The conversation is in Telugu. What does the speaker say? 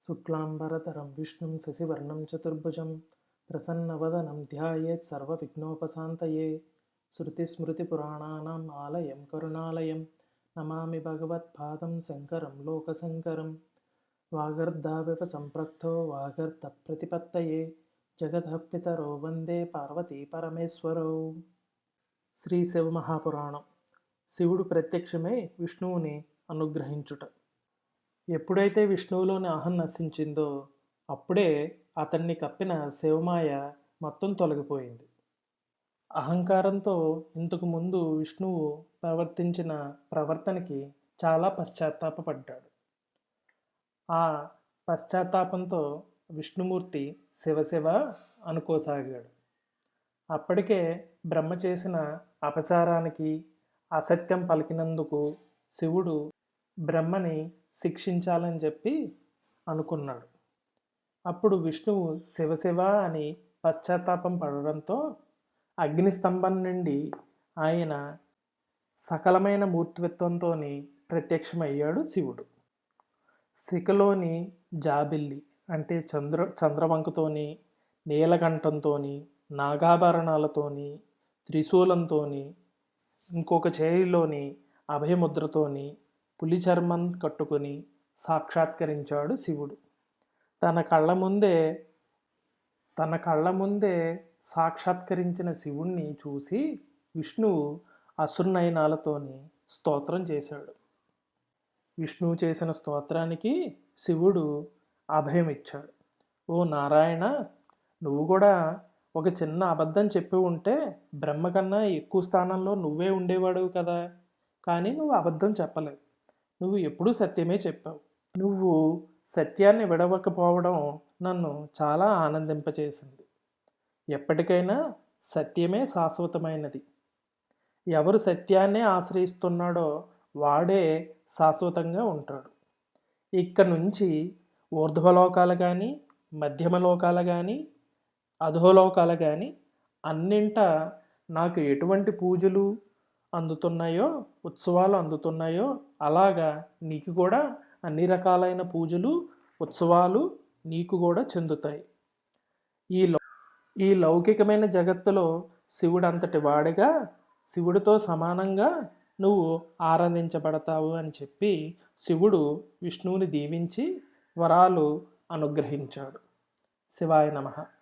శుక్లాంబరధరం విష్ణుం శశివర్ణం చతుర్భుజం ప్రసన్నవదనం ధ్యాయేత్ సర్వవిఘ్నోపశాంతయే. శృతిస్మృతిపురాణానాం ఆలయం కరుణాలయం నమామి భగవత్పాదం శంకరం లోకశంకరం. వాగర్ధావివ సంపృక్తో వాగర్ధప్రతిపత్తయే జగతః పితరో వందే పార్వతీ పరమేశ్వరౌ. శ్రీ శివమహాపురాణం. శివుడు ప్రత్యక్షమై విష్ణువుని అనుగ్రహించుట. ఎప్పుడైతే విష్ణువులోని అహం నశించిందో అప్పుడే అతన్ని కప్పిన శివమాయ మొత్తం తొలగిపోయింది. అహంకారంతో ఇంతకు ముందు విష్ణువు ప్రవర్తించిన ప్రవర్తనకి చాలా పశ్చాత్తాపడ్డాడు. ఆ పశ్చాత్తాపంతో విష్ణుమూర్తి శివశివ అనుకోసాగాడు. అప్పటికే బ్రహ్మ చేసిన అపచారానికి అసత్యం పలికినందుకు శివుడు బ్రహ్మని శిక్షించాలని చెప్పి అనుకున్నాడు. అప్పుడు విష్ణువు శివశివ అని పశ్చాత్తాపం పడడంతో అగ్నిస్తంభం నుండి ఆయన సకలమైన మూర్తిత్వంతో ప్రత్యక్షమయ్యాడు శివుడు. శిఖలోని జాబిల్లి అంటే చంద్రవంకతోని, నీలకంఠంతోని, నాగాభరణాలతోని, త్రిశూలంతోని, ఇంకొక చేయిలోని అభయముద్రతోని, పులి చర్మం కట్టుకొని సాక్షాత్కరించాడు శివుడు. తన కళ్ళ ముందే సాక్షాత్కరించిన శివుణ్ణి చూసి విష్ణువు అసుర్నయనాలతోని స్తోత్రం చేశాడు. విష్ణువు చేసిన స్తోత్రానికి శివుడు అభయం ఇచ్చాడు. ఓ నారాయణ, నువ్వు కూడా ఒక చిన్న అబద్ధం చెప్పి ఉంటే బ్రహ్మ కన్నా ఎక్కువ స్థానంలో నువ్వే ఉండేవాడు కదా. కానీ నువ్వు అబద్ధం చెప్పలేదు. నువ్వు ఎప్పుడూ సత్యమే చెప్పావు. నువ్వు సత్యాన్ని విడవకపోవడం నన్ను చాలా ఆనందింపచేసింది. ఎప్పటికైనా సత్యమే శాశ్వతమైనది. ఎవరు సత్యాన్నే ఆశ్రయిస్తున్నాడో వాడే శాశ్వతంగా ఉంటాడు. ఇక్కడ నుంచి ఊర్ధ్వలోకాలు కానీ, మధ్యమలోకాలు కానీ, అధోలోకాలు కానీ అన్నింట నాకు ఎటువంటి పూజలు అందుతున్నాయో, ఉత్సవాలు అందుతున్నాయో అలాగా నీకు కూడా అన్ని రకాలైన పూజలు, ఉత్సవాలు నీకు కూడా చెందుతాయి. ఈ లౌకికమైన జగత్తులో శివుడు అంతటి వాడిగా, శివుడితో సమానంగా నువ్వు ఆరాధించబడతావు అని చెప్పి శివుడు విష్ణువుని దీవించి వరాలు అనుగ్రహించాడు. శివాయ నమః.